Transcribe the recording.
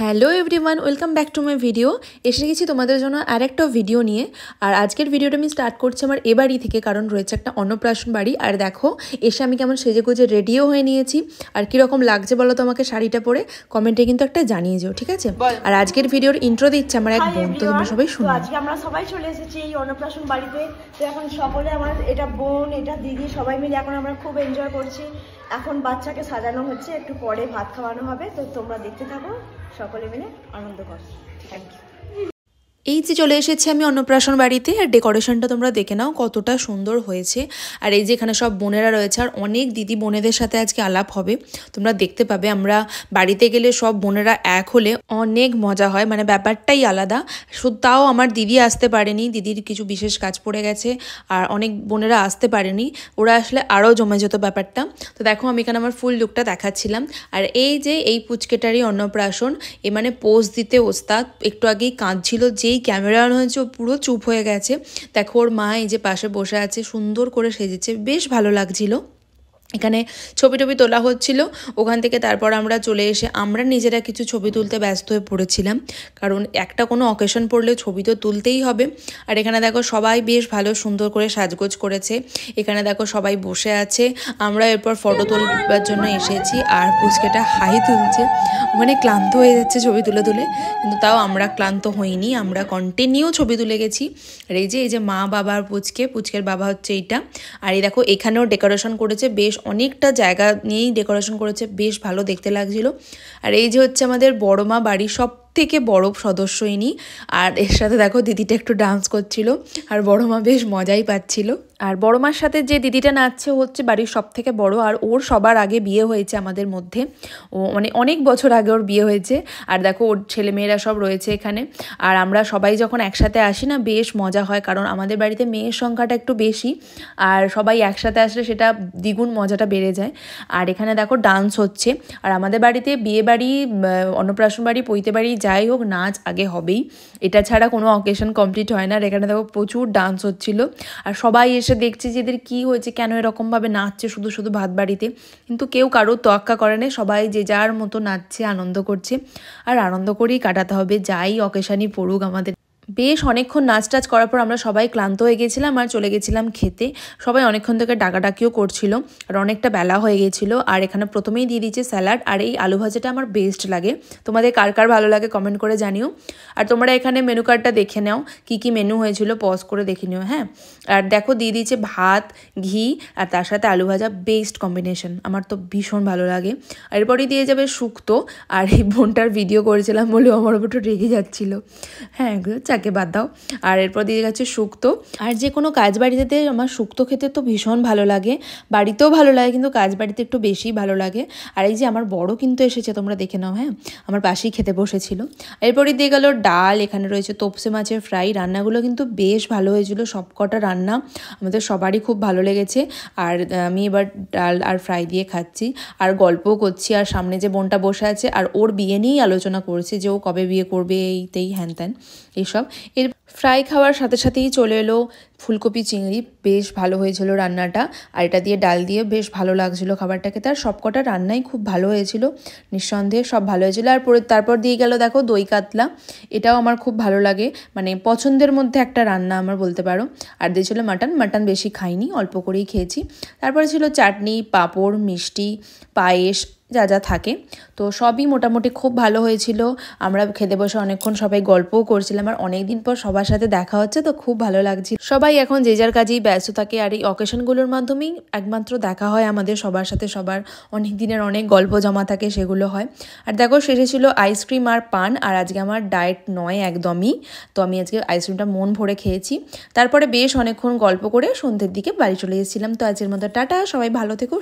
Hello everyone, welcome back to my video. এসে গেছি তোমাদের জন্য আরেকটা ভিডিও নিয়ে। আর আজকের ভিডিওটা আমি স্টার্ট করছি আমার এ বাড়ি থেকে, কারণ রয়েছে একটা অন্নপ্রাশন বাড়ি। আর দেখো এসে আমি কেমন সেজেগুজে রেডিও হয়ে নিয়েছি, আর কীরকম লাগছে বলো তো আমাকে শাড়িটা পরে, কমেন্টে কিন্তু একটা জানিয়ে যাও, ঠিক আছে? আর আজকের ভিডিওর ইন্ট্রো দিচ্ছে আমার এক বোন, তো তোমরা সবাই শুনো। আজকে আমরা সবাই চলে এসেছি এই অন্নপ্রাশন বাড়িতে। তো এখন সকলে আমার এটা বোন, এটা দিদি, সবাই মিলে এখন আমরা খুব এনজয় করছি। এখন বাচ্চাকে সাজানো হচ্ছে, একটু পরে ভাত খাওয়ানো হবে। তো তোমরা দেখতে থাকো, সকলে মিলে আনন্দ করো। Thank you. এই যে চলে এসেছি আমি অন্নপ্রাশন বাড়িতে, আর ডেকোরেশনটা তোমরা দেখে নাও কতটা সুন্দর হয়েছে। আর এই যে এখানে সব বোনেরা রয়েছে, আর অনেক দিদি বোনেদের সাথে আজকে আলাপ হবে, তোমরা দেখতে পাবে। আমরা বাড়িতে গেলে সব বোনেরা এক হলে অনেক মজা হয়, মানে ব্যাপারটাই আলাদা। তাও আমার দিদি আসতে পারেনি, দিদির কিছু বিশেষ কাজ পড়ে গেছে, আর অনেক বোনেরা আসতে পারেনি। ওরা আসলে আরও জমে যেত ব্যাপারটা। তো দেখো আমি এখানে আমার ফুল লুকটা দেখাচ্ছিলাম। আর এই যে এই পুচকেটারই অন্নপ্রাশন, এ মানে পোজ দিতে ওস্তাদ। একটু আগেই কাঁদছিল, যেই ক্যামেরা অন হয়েছে ও পুরো চুপ হয়ে গেছে। দেখো ওর মা এই যে পাশে বসে আছে, সুন্দর করে সেজেছে, বেশ ভালো লাগছিল। এখানে ছবি টবি তোলা হচ্ছিল, ওখান থেকে তারপর আমরা চলে এসে আমরা নিজেরা কিছু ছবি তুলতে ব্যস্ত হয়ে পড়েছিলাম, কারণ একটা কোনো অকেশন পড়লে ছবি তো তুলতেই হবে। আর এখানে দেখো সবাই বেশ ভালো সুন্দর করে সাজগোজ করেছে। এখানে দেখো সবাই বসে আছে, আমরা এরপর ফটো তোলবার জন্য এসেছি। আর পুচকেটা হাই তুলছে, মানে ক্লান্ত হয়ে যাচ্ছে ছবি তুলে তুলে, কিন্তু তাও আমরা ক্লান্ত হইনি, আমরা কন্টিনিউ ছবি তুলে গেছি। আর এই যে মা বাবার পুচকের বাবা হচ্ছে এইটা। আর এই দেখো এখানেও ডেকোরেশন করেছে, বেশ অনেকটা জায়গা নিয়েই ডেকোরেশন করেছে, বেশ ভালো দেখতে লাগছিল। আর এই যে হচ্ছে আমাদের বড় মা বাড়ির সব থেকে বড় সদস্য ইনি। আর এর সাথে দেখো দিদিটা একটু ডান্স করছিল, আর বড় মা বেশ মজাই পাচ্ছিল। আর বড় মার সাথে যে দিদিটা নাচছে হচ্ছে বাড়ির সব থেকে বড়, আর ওর সবার আগে বিয়ে হয়েছে আমাদের মধ্যে। ও মানে অনেক বছর আগে ওর বিয়ে হয়েছে। আর দেখো ওর ছেলেমেয়েরা সব রয়েছে এখানে। আর আমরা সবাই যখন একসাথে আসি না, বেশ মজা হয়, কারণ আমাদের বাড়িতে মেয়ের সংখ্যাটা একটু বেশি, আর সবাই একসাথে আসলে সেটা দ্বিগুণ মজাটা বেড়ে যায়। আর এখানে দেখো ডান্স হচ্ছে। আর আমাদের বাড়িতে বিয়ে বাড়ি, অন্নপ্রাশন বাড়ি, পৈতে বাড়ি যাই হোক, নাচ আগে হবেই, এটা ছাড়া কোনো অকেশন কমপ্লিট হয় না। আর এখানে দেখো প্রচুর ডান্স হচ্ছিল, আর সবাই এসে দেখছে যে এদের কী হয়েছে, কেন এরকমভাবে নাচছে শুধু শুধু ভাত বাড়িতে। কিন্তু কেউ কারোর তোয়াক্কা করে না, সবাই যে যার মতো নাচছে, আনন্দ করছে। আর আনন্দ করেই কাটাতে হবে, যাই অকেশানই পড়ুক আমাদের। বেশ অনেকক্ষণ নাচ টাচ করার পর আমরা সবাই ক্লান্ত হয়ে গেছিলাম, আর চলে গেছিলাম খেতে। সবাই অনেকক্ষণ থেকে ডাকাডাকিও করছিল, আর অনেকটা বেলা হয়ে গেছিল। আর এখানে প্রথমেই দিয়ে দিচ্ছে স্যালাড, আর এই আলু ভাজাটা আমার বেস্ট লাগে। তোমাদের কার কার ভালো লাগে কমেন্ট করে জানিও। আর তোমরা এখানে মেনু কার্ডটা দেখে নাও, কি মেনু হয়েছিল, পজ করে দেখে নিও। হ্যাঁ, আর দেখো দিয়ে দিচ্ছে ভাত, ঘি, আর তার সাথে আলু ভাজা, বেস্ট কম্বিনেশন, আমার তো ভীষণ ভালো লাগে। আর এরপরই দিয়ে যাবে শুক্তো। আর এই বোনটার ভিডিও করেছিলাম বলেও আমার ওপর একটু রেগে যাচ্ছিল। হ্যাঁ, চাকে বাদ দাও। আর এরপর দিয়ে যাচ্ছে শুক্তো। আর যে কোনো কাজ বাড়িতে আমার শুক্তো খেতে তো ভীষণ ভালো লাগে, বাড়িতেও ভালো লাগে, কিন্তু কাজ বাড়িতে একটু বেশি ভালো লাগে। আর এই যে আমার বড় কিন্তু এসেছে, তোমরা দেখে নাও। হ্যাঁ, আমার পাশেই খেতে বসেছিল। এরপরই দিয়ে গেল ডাল, এখানে রয়েছে তোপসে মাছের ফ্রাই। রান্নাগুলো কিন্তু বেশ ভালো হয়েছিল, সব কটা রান্না আমাদের সবারই খুব ভালো লেগেছে। আর আমি এবার ডাল আর ফ্রাই দিয়ে খাচ্ছি, আর গল্পও করছি। আর সামনে যে বোনটা বসে আছে, আর ওর বিয়ে নিয়েই আলোচনা করছে, যে ও কবে বিয়ে করবে, এইতেই হ্যান ত্যান এইসব। এর ফ্রাই খাওয়ার সাথে সাথেই চলে এলো ফুলকপি চিংড়ি, বেশ ভালো হয়েছিল রান্নাটা। আর এটা দিয়ে ডাল দিয়ে বেশ ভালো লাগছিলো খাবারটাকে। তার সব কটা রান্নাই খুব ভালো হয়েছিল, নিঃসন্দেহে সব ভালো হয়েছিল। আর তারপর দিয়ে গেল দেখো দই কাতলা, এটাও আমার খুব ভালো লাগে, মানে পছন্দের মধ্যে একটা রান্না আমার বলতে পারো। আর দিয়েছিল মাটন বেশি খাইনি, অল্প করেই খেয়েছি। তারপরে ছিল চাটনি, পাঁপড়, মিষ্টি, পায়েস, যা যা থাকে। তো সবই মোটামুটি খুব ভালো হয়েছিল। আমরা খেতে বসে অনেকক্ষণ সবাই গল্পও করছিলাম, আর অনেকদিন পর সবার সাথে দেখা হচ্ছে, তো খুব ভালো লাগছে। সবাই এখন যে যার কাজেই ব্যস্ত থাকে, আর এই অকেশনগুলোর মাধ্যমেই একমাত্র দেখা হয় আমাদের সবার সাথে, সবার অনেক দিনের অনেক গল্প জমা থাকে, সেগুলো হয়। আর দেখো শেষে ছিল আইসক্রিম আর পান। আর আজকে আমার ডায়েট নয় একদমই, তো আমি আজকে আইসক্রিমটা মন ভরে খেয়েছি। তারপরে বেশ অনেকক্ষণ গল্প করে সন্ধ্যের দিকে বাড়ি চলে এসেছিলাম। তো আজকের মতো টাটা, সবাই ভালো থেকো।